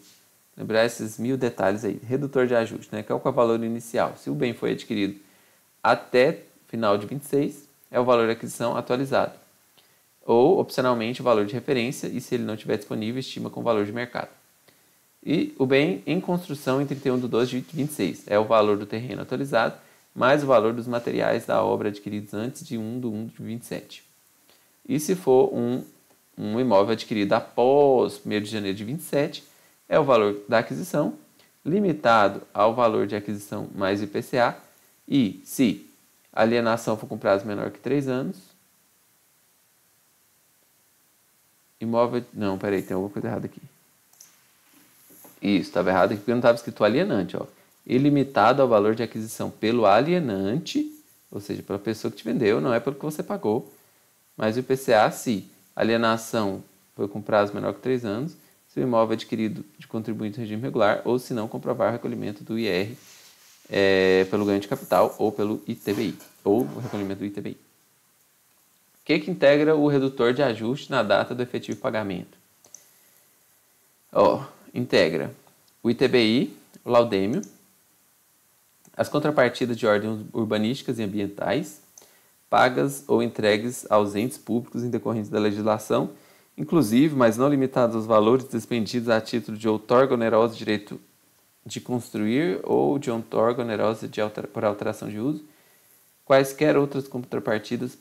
lembrar esses 1000 detalhes aí. Redutor de ajuste, né? Qual é o valor inicial? Se o bem foi adquirido até final de 26, é o valor de aquisição atualizado. Ou, opcionalmente, o valor de referência, e se ele não estiver disponível, estima com o valor de mercado. E o bem em construção em 31 de 12 de 26 é o valor do terreno atualizado, mais o valor dos materiais da obra adquiridos antes de 1 de 1 de 27. E se for um imóvel adquirido após 1º de janeiro de 27, é o valor da aquisição, limitado ao valor de aquisição mais IPCA, e se a alienação for com prazo menor que 3 anos, imóvel... Não, peraí, tem alguma coisa errada aqui. Isso, estava errado aqui porque não estava escrito alienante, ó. Ilimitado ao valor de aquisição pelo alienante, ou seja, pela pessoa que te vendeu, não é pelo que você pagou, mas o IPCA, se a alienação foi com prazo menor que 3 anos, se o imóvel é adquirido de contribuinte no regime regular, ou se não comprovar o recolhimento do IR pelo ganho de capital ou pelo ITBI, ou o recolhimento do ITBI. O que integra o redutor de ajuste na data do efetivo pagamento? Integra o ITBI, o laudêmio, as contrapartidas de ordem urbanísticas e ambientais, pagas ou entregues aos entes públicos em decorrência da legislação, inclusive, mas não limitados aos valores despendidos a título de outorga onerosa de direito de construir ou de outorga onerosa por alteração de uso, quaisquer outras contrapartidas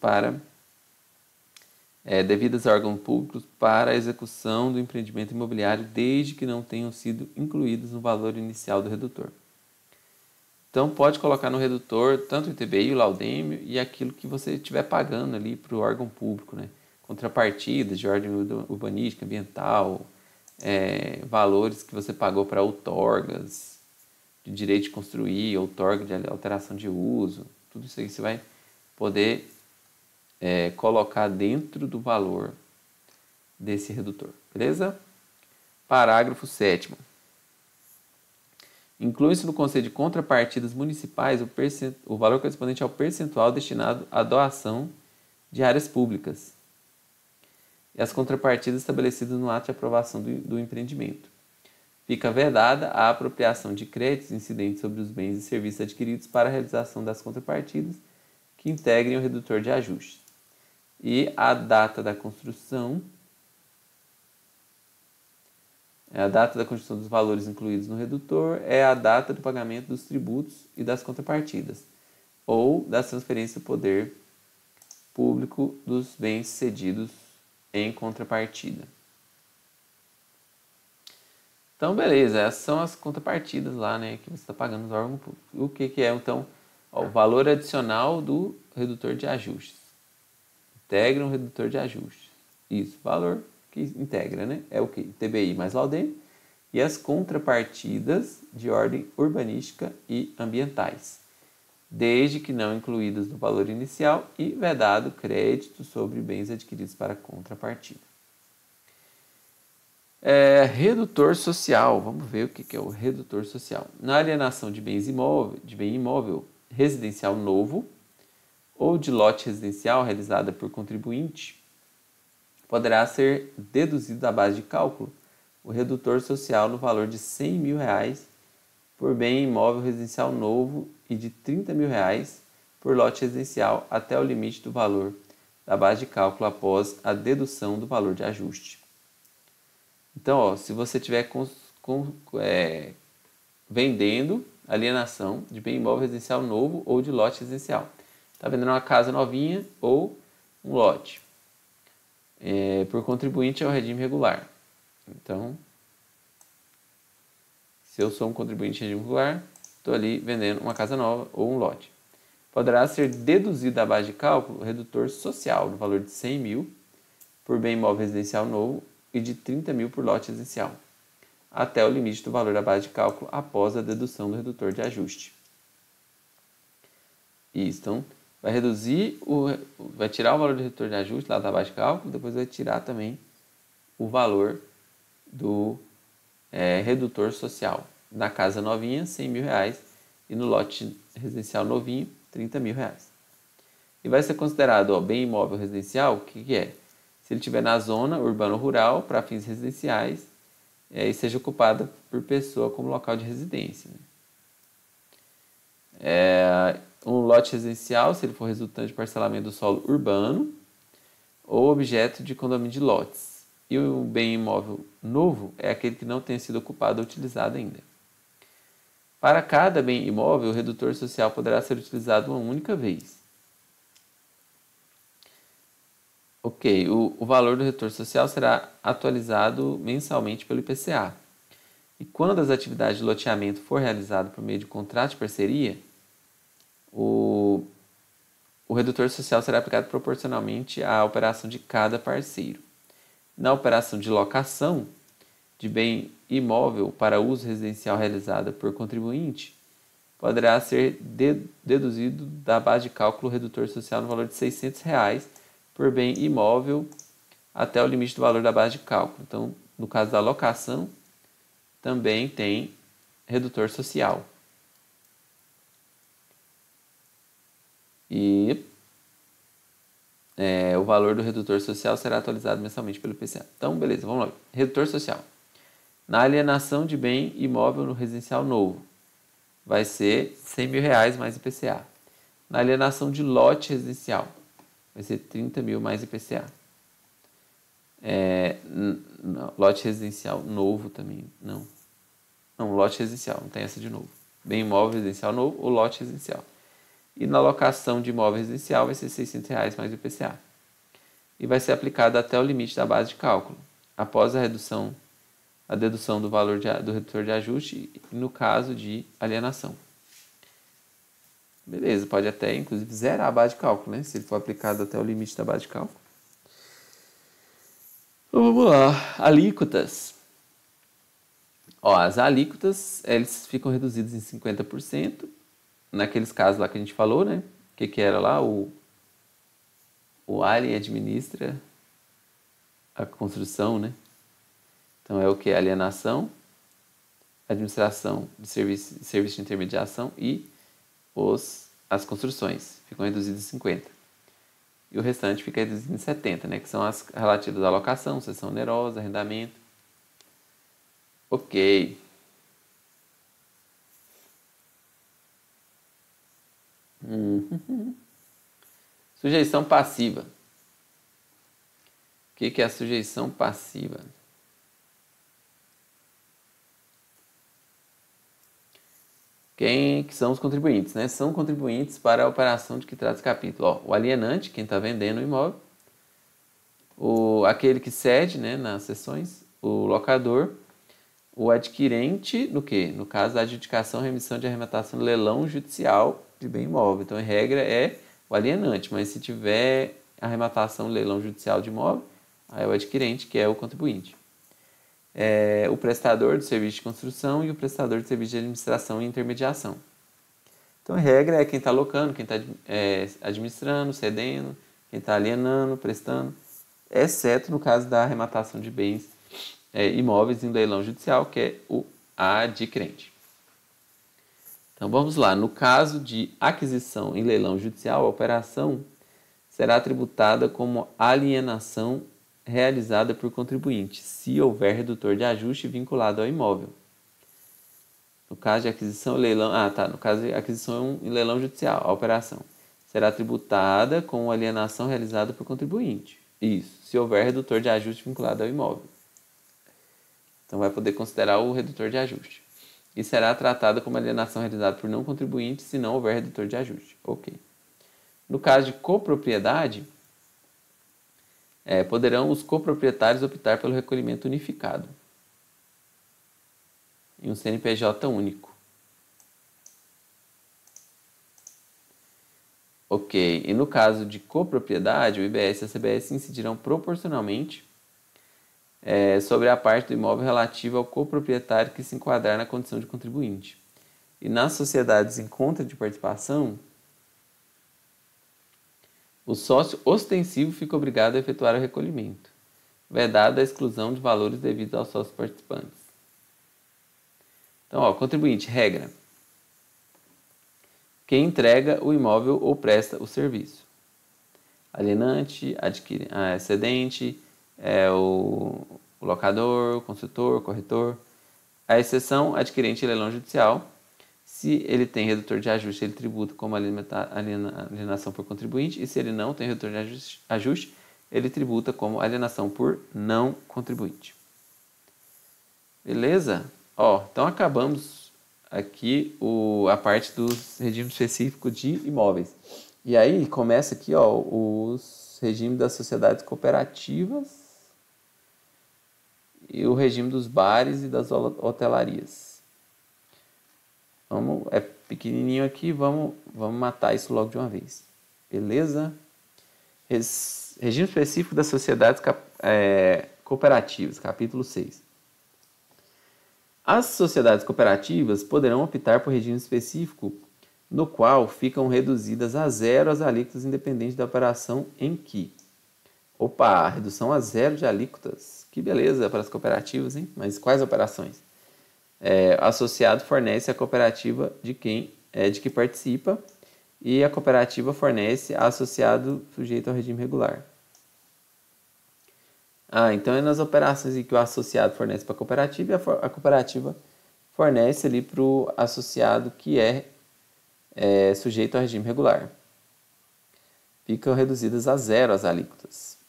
devidas a órgãos públicos para a execução do empreendimento imobiliário, desde que não tenham sido incluídos no valor inicial do redutor. Então, pode colocar no redutor tanto o ITBI, o laudêmio e aquilo que você estiver pagando ali para o órgão público, né? Contrapartidas de ordem urbanística, ambiental, valores que você pagou para outorgas de direito de construir, outorga de alteração de uso, tudo isso aí você vai poder colocar dentro do valor desse redutor, beleza? Parágrafo 7º. Inclui-se no conceito de contrapartidas municipais o valor correspondente ao percentual destinado à doação de áreas públicas e as contrapartidas estabelecidas no ato de aprovação do empreendimento. Fica vedada a apropriação de créditos incidentes sobre os bens e serviços adquiridos para a realização das contrapartidas que integrem o redutor de ajustes. E a data da construção dos valores incluídos no redutor é a data do pagamento dos tributos e das contrapartidas, ou das transferências do poder público dos bens cedidos em contrapartida. Então, beleza, essas são as contrapartidas lá, né, que você está pagando nos órgãos públicos. O que é, então, o valor adicional do redutor de ajustes? Integra um redutor de ajustes. Isso, valor que integra, né? É o que? TBI mais Laudem e as contrapartidas de ordem urbanística e ambientais, desde que não incluídas no valor inicial e vedado crédito sobre bens adquiridos para contrapartida. Redutor social. Vamos ver o que é o redutor social. Na alienação de bem imóvel residencial novo ou de lote residencial realizada por contribuinte, poderá ser deduzido da base de cálculo o redutor social no valor de R$100 mil por bem imóvel residencial novo e de R$30 mil por lote residencial até o limite do valor da base de cálculo após a dedução do valor de ajuste. Então, se você estiver vendendo alienação de bem imóvel residencial novo ou de lote residencial, está vendendo uma casa novinha ou um lote, por contribuinte é o regime regular. Então, se eu sou um contribuinte em regime regular, estou ali vendendo uma casa nova ou um lote. Poderá ser deduzido da base de cálculo o redutor social no valor de R$100 mil por bem imóvel residencial novo e de R$30 mil por lote residencial, até o limite do valor da base de cálculo após a dedução do redutor de ajuste. Isso, então, vai tirar o valor do redutor de ajuste lá da base de cálculo, depois vai tirar também o valor do redutor social. Na casa novinha, R$100 mil, e no lote residencial novinho, R$30 mil. E vai ser considerado bem imóvel residencial, o que é? Se ele estiver na zona urbana ou rural, para fins residenciais, e seja ocupada por pessoa como local de residência. Um lote residencial, se ele for resultante de parcelamento do solo urbano, ou objeto de condomínio de lotes. E o bem imóvel novo é aquele que não tenha sido ocupado ou utilizado ainda. Para cada bem imóvel, o redutor social poderá ser utilizado uma única vez. Ok, o valor do redutor social será atualizado mensalmente pelo IPCA. E quando as atividades de loteamento for realizado por meio de contrato de parceria, o redutor social será aplicado proporcionalmente à operação de cada parceiro. Na operação de locação de bem imóvel para uso residencial realizada por contribuinte, poderá ser deduzido da base de cálculo o redutor social no valor de R$600 por bem imóvel até o limite do valor da base de cálculo. Então, no caso da locação, também tem redutor social. E o valor do redutor social será atualizado mensalmente pelo IPCA. Então, beleza, vamos lá. Redutor social. Na alienação de bem imóvel no residencial novo, vai ser R$100 mil mais IPCA. Na alienação de lote residencial, vai ser R$30 mil mais IPCA. Lote residencial novo também, não. Não, lote residencial, não tem essa de novo. Bem imóvel residencial novo ou lote residencial. E na locação de imóvel residencial vai ser R$600 mais IPCA. E vai ser aplicado até o limite da base de cálculo, após a dedução do valor do redutor de ajuste no caso de alienação. Beleza, pode até inclusive zerar a base de cálculo, né? Se ele for aplicado até o limite da base de cálculo. Então vamos lá, alíquotas. As alíquotas, eles ficam reduzidas em 50%, naqueles casos lá que a gente falou, né? O que era lá? O alien administra a construção, né? Então é o que? Alienação, administração de serviço de intermediação e as construções. Ficam reduzidas em 50%. e o restante fica reduzido em 70, né? Que são as relativas à locação, cessão onerosa, arrendamento. Ok. Sujeição passiva. O que é a sujeição passiva? Quem que são os contribuintes, né? São contribuintes para a operação de que trata esse capítulo. Ó, o alienante, quem está vendendo o imóvel. Aquele que cede, né, nas sessões. O locador. O adquirente, no quê? No caso da adjudicação, remissão de arrematação, leilão judicial de bem imóvel. Então, em regra, é o alienante. Mas se tiver arrematação, leilão judicial de imóvel, aí é o adquirente, que é o contribuinte. O prestador de serviço de construção e o prestador de serviço de administração e intermediação. Então, em regra, é quem está alocando, quem está administrando, cedendo, quem está alienando, prestando, exceto no caso da arrematação de bens imóveis em leilão judicial, que é o adquirente. Então, vamos lá. No caso de aquisição em leilão judicial, a operação será tributada como alienação realizada por contribuinte, se houver redutor de ajuste vinculado ao imóvel. No caso de aquisição e leilão... No caso de aquisição em leilão judicial, a operação será tributada com alienação realizada por contribuinte. Isso, se houver redutor de ajuste vinculado ao imóvel. Então, vai poder considerar o redutor de ajuste. E será tratada como alienação realizada por não contribuinte se não houver redutor de ajuste. Ok. No caso de copropriedade, poderão os coproprietários optar pelo recolhimento unificado em um CNPJ único. Ok. E no caso de copropriedade, o IBS e a CBS incidirão proporcionalmente sobre a parte do imóvel relativa ao coproprietário que se enquadrar na condição de contribuinte. E nas sociedades em conta de participação, o sócio ostensivo fica obrigado a efetuar o recolhimento, vedada a exclusão de valores devidos aos sócios participantes. Então, contribuinte, regra. Quem entrega o imóvel ou presta o serviço. Alienante, cedente, o locador, o consultor, o corretor. A exceção, adquirente e leilão judicial. Se ele tem redutor de ajuste, ele tributa como alienação por contribuinte. E se ele não tem redutor de ajuste, ele tributa como alienação por não contribuinte. Beleza? Então acabamos aqui a parte dos regimes específicos de imóveis. E aí começa aqui os regimes das sociedades cooperativas e o regime dos bares e das hotelarias. É pequenininho aqui, vamos matar isso logo de uma vez. Beleza? Regime específico das sociedades cooperativas, capítulo 6. As sociedades cooperativas poderão optar por regime específico no qual ficam reduzidas a zero as alíquotas independente da operação em que. Opa, redução a zero de alíquotas. Que beleza para as cooperativas, hein? Mas quais operações? Associado fornece a cooperativa de que participa e a cooperativa fornece a associado sujeito ao regime regular. Então é nas operações em que o associado fornece para a cooperativa e a cooperativa fornece ali para o associado que é sujeito ao regime regular. Ficam reduzidas a zero as alíquotas.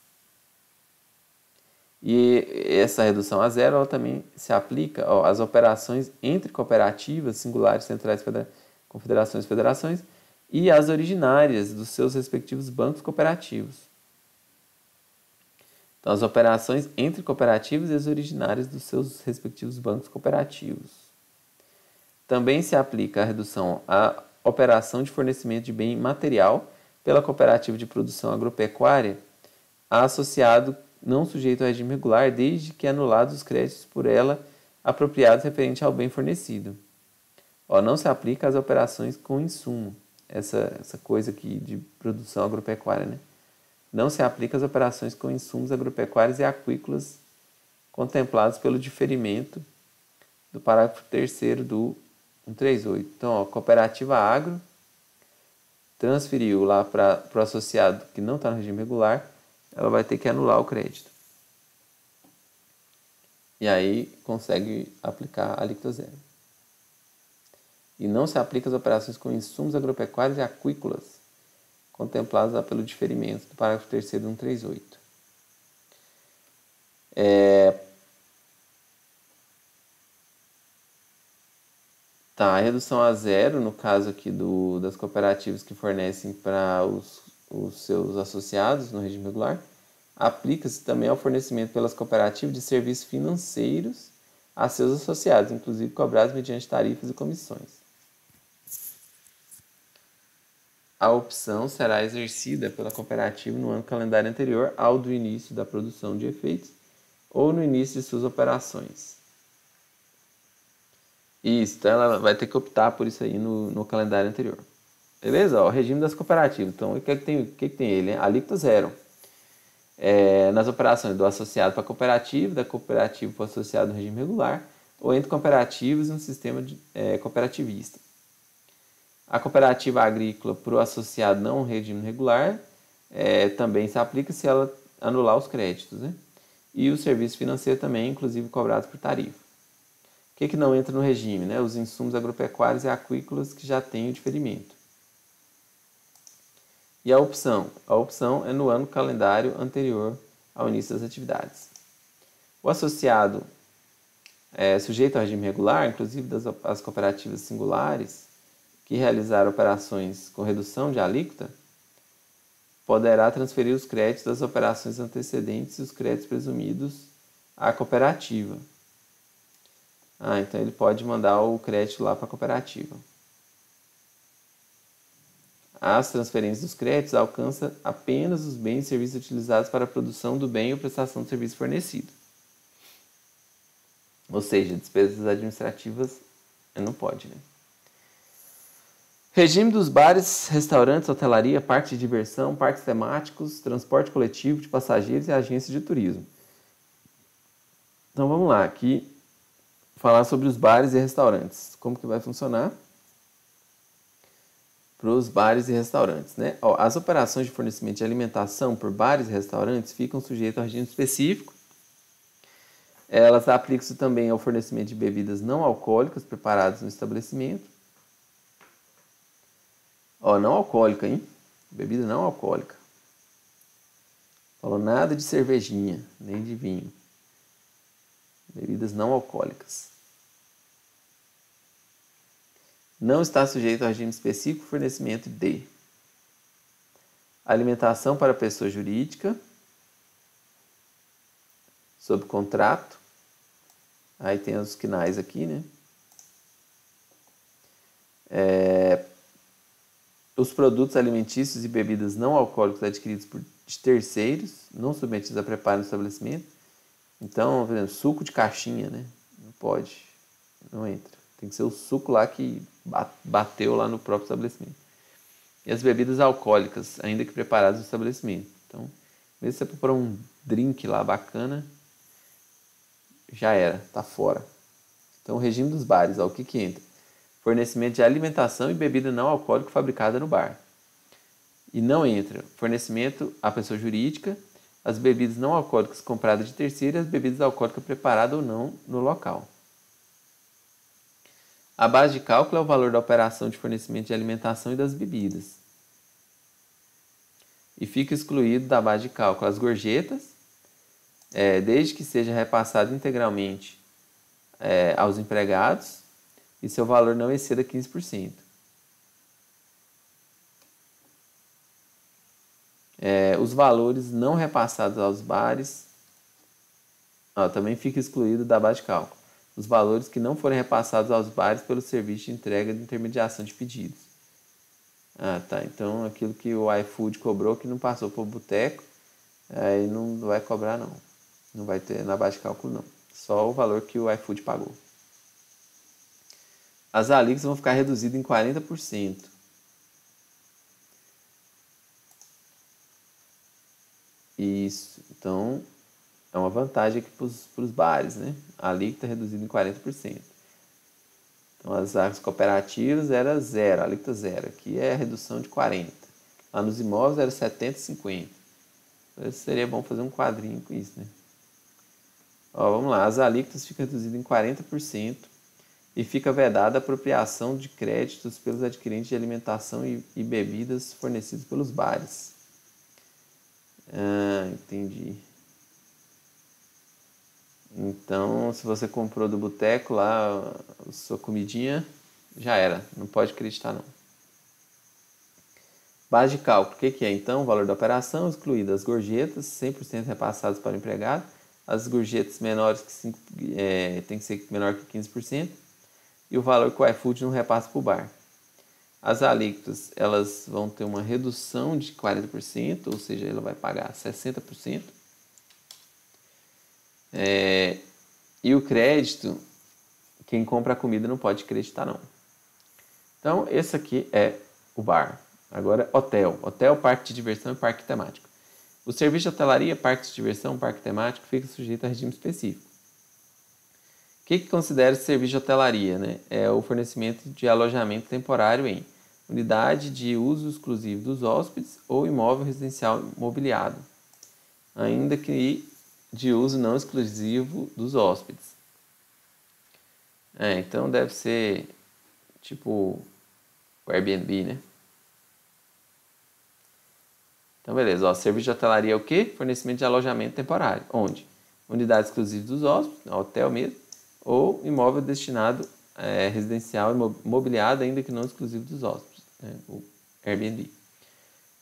E essa redução a zero ela também se aplica às operações entre cooperativas, singulares, centrais, confederações, federações e as originárias dos seus respectivos bancos cooperativos. Então, as operações entre cooperativas e as originárias dos seus respectivos bancos cooperativos. Também se aplica a redução à operação de fornecimento de bem material pela cooperativa de produção agropecuária a associado não sujeito ao regime regular, desde que anulados os créditos por ela apropriados referente ao bem fornecido. Não se aplica às operações com insumo, essa coisa aqui de produção agropecuária, né? Não se aplica às operações com insumos agropecuários e aquícolas contemplados pelo diferimento do parágrafo 3º do 138. Então, cooperativa agro transferiu lá para o associado que não está no regime regular, ela vai ter que anular o crédito. E aí consegue aplicar a alíquota zero. E não se aplica as operações com insumos agropecuários e aquícolas contempladas lá pelo diferimento do parágrafo 3º do 138. A redução a zero, no caso aqui das cooperativas que fornecem para os seus associados no regime regular, aplica-se também ao fornecimento pelas cooperativas de serviços financeiros a seus associados, inclusive cobrados mediante tarifas e comissões. A opção será exercida pela cooperativa no ano calendário anterior ao do início da produção de efeitos ou no início de suas operações. Isso, então ela vai ter que optar por isso aí no calendário anterior. Beleza? Ó, o regime das cooperativas. Então, o que tem ele? Alíquota zero. Nas operações do associado para a cooperativa, da cooperativa para o associado no regime regular, ou entre cooperativas no sistema cooperativista. A cooperativa agrícola para o associado não no regime regular também se aplica se ela anular os créditos, né? E o serviço financeiro também, inclusive cobrados por tarifa. O que não entra no regime? Né? Os insumos agropecuários e aquícolas que já têm o diferimento. E a opção? A opção é no ano calendário anterior ao início das atividades. O associado sujeito ao regime regular, inclusive as cooperativas singulares, que realizaram operações com redução de alíquota, poderá transferir os créditos das operações antecedentes e os créditos presumidos à cooperativa. Então ele pode mandar o crédito lá para a cooperativa. As transferências dos créditos alcançam apenas os bens e serviços utilizados para a produção do bem ou prestação de serviço fornecido. Ou seja, despesas administrativas não pode, né? Regime dos bares, restaurantes, hotelaria, parques de diversão, parques temáticos, transporte coletivo de passageiros e agências de turismo. Então vamos lá, aqui falar sobre os bares e restaurantes. Como que vai funcionar para os bares e restaurantes, né? As operações de fornecimento de alimentação por bares e restaurantes ficam sujeitas ao regime específico. Elas aplicam-se também ao fornecimento de bebidas não alcoólicas preparadas no estabelecimento. Não alcoólica, hein? Bebida não alcoólica. Falou nada de cervejinha, nem de vinho. Bebidas não alcoólicas. Não está sujeito ao regime específico fornecimento de alimentação para pessoa jurídica, sob contrato. Aí tem os quinais aqui, né? Os produtos alimentícios e bebidas não alcoólicos adquiridos de terceiros, não submetidos a preparo no estabelecimento. Então, por exemplo, suco de caixinha, né? Não pode, não entra. Tem que ser o suco lá que bateu lá no próprio estabelecimento. E as bebidas alcoólicas, ainda que preparadas no estabelecimento. Então, mesmo se você for um drink lá bacana, já era, tá fora. Então, o regime dos bares, o que entra? Fornecimento de alimentação e bebida não alcoólica fabricada no bar. E não entra fornecimento à pessoa jurídica, as bebidas não alcoólicas compradas de terceiro e as bebidas alcoólicas preparadas ou não no local. A base de cálculo é o valor da operação de fornecimento de alimentação e das bebidas. E fica excluído da base de cálculo as gorjetas, desde que seja repassado integralmente aos empregados e seu valor não exceda 15%. Os valores não repassados aos bares também fica excluído da base de cálculo. Os valores que não forem repassados aos bares pelo serviço de entrega de intermediação de pedidos. Então aquilo que o iFood cobrou que não passou para o boteco, aí não vai cobrar não. Não vai ter na base de cálculo não. Só o valor que o iFood pagou. As alíquotas vão ficar reduzidas em 40%. Isso. Então, é uma vantagem aqui para os bares, né? A alíquota é reduzida em 40%. Então, as cooperativas era 0, a alíquota 0. Aqui é a redução de 40. Lá nos imóveis era 70 e 50. Seria bom fazer um quadrinho com isso, né? Ó, vamos lá. As alíquotas ficam reduzidas em 40% e fica vedada a apropriação de créditos pelos adquirentes de alimentação e bebidas fornecidos pelos bares. Ah, entendi. Então, se você comprou do boteco lá, a sua comidinha, já era. Não pode acreditar, não. Base de cálculo. O que é, então? O valor da operação, excluídas as gorjetas, 100% repassadas para o empregado. As gorjetas menores que tem que ser menor que 15%. E o valor que o iFood não repassa para o bar. As alíquotas, elas vão ter uma redução de 40%, ou seja, ela vai pagar 60%. E o crédito, quem compra a comida não pode creditar, não. Então, esse aqui é o bar. Agora, hotel. Hotel, parque de diversão e parque temático. O serviço de hotelaria, parque de diversão, parque temático, fica sujeito a regime específico. O que considera esse serviço de hotelaria? Né? É o fornecimento de alojamento temporário em unidade de uso exclusivo dos hóspedes ou imóvel residencial mobiliado, ainda que de uso não exclusivo dos hóspedes. Então deve ser tipo o Airbnb, né? Então beleza, ó, serviço de hotelaria é o quê? Fornecimento de alojamento temporário. Onde? Unidade exclusiva dos hóspedes, hotel mesmo, ou imóvel destinado residencial mobiliado, ainda que não exclusivo dos hóspedes, né? O Airbnb.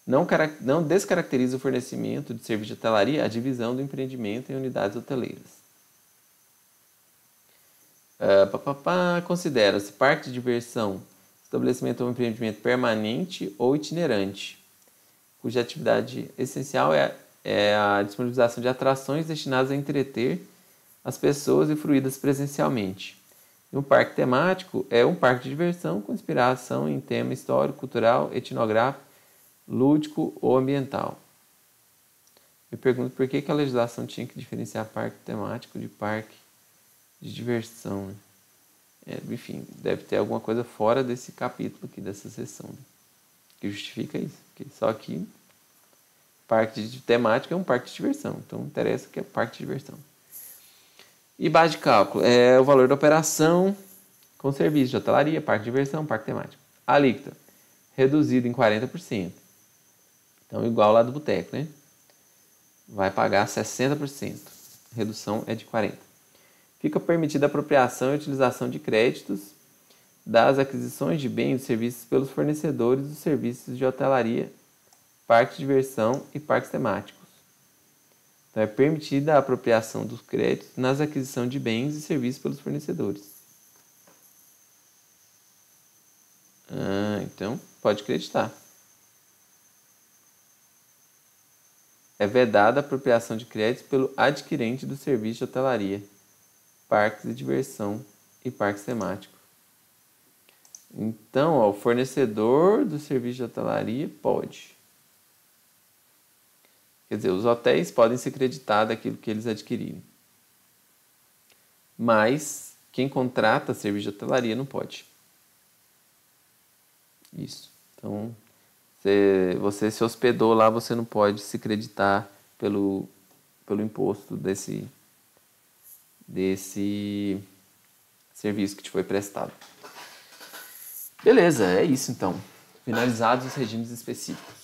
Não descaracteriza o fornecimento de serviço de hotelaria a divisão do empreendimento em unidades hoteleiras. Considera-se parque de diversão, estabelecimento ou empreendimento permanente ou itinerante, cuja atividade essencial é a disponibilização de atrações destinadas a entreter as pessoas e fruídas presencialmente. E um parque temático é um parque de diversão com inspiração em tema histórico, cultural, etnográfico, lúdico ou ambiental. Me pergunto por que a legislação tinha que diferenciar parque temático de parque de diversão. Né? Enfim, deve ter alguma coisa fora desse capítulo aqui, dessa seção, né? Que justifica isso. Porque só que parque de temática é um parque de diversão. Então, interessa que é parque de diversão. E base de cálculo é o valor da operação com serviço de hotelaria, parque de diversão, parque temático. A alíquota, reduzido em 40%. Então, igual lá do boteco, né? Vai pagar 60%. A redução é de 40%. Fica permitida a apropriação e utilização de créditos das aquisições de bens e serviços pelos fornecedores dos serviços de hotelaria, parques de diversão e parques temáticos. Então, é permitida a apropriação dos créditos nas aquisições de bens e serviços pelos fornecedores. Então, pode acreditar. É vedada a apropriação de créditos pelo adquirente do serviço de hotelaria, parques de diversão e parques temáticos. Então, ó, o fornecedor do serviço de hotelaria pode. Quer dizer, os hotéis podem se creditar daquilo que eles adquirirem. Mas quem contrata serviço de hotelaria não pode. Isso. Então, você se hospedou lá, você não pode se creditar pelo imposto desse serviço que te foi prestado. Beleza, é isso então. Finalizados os regimes específicos.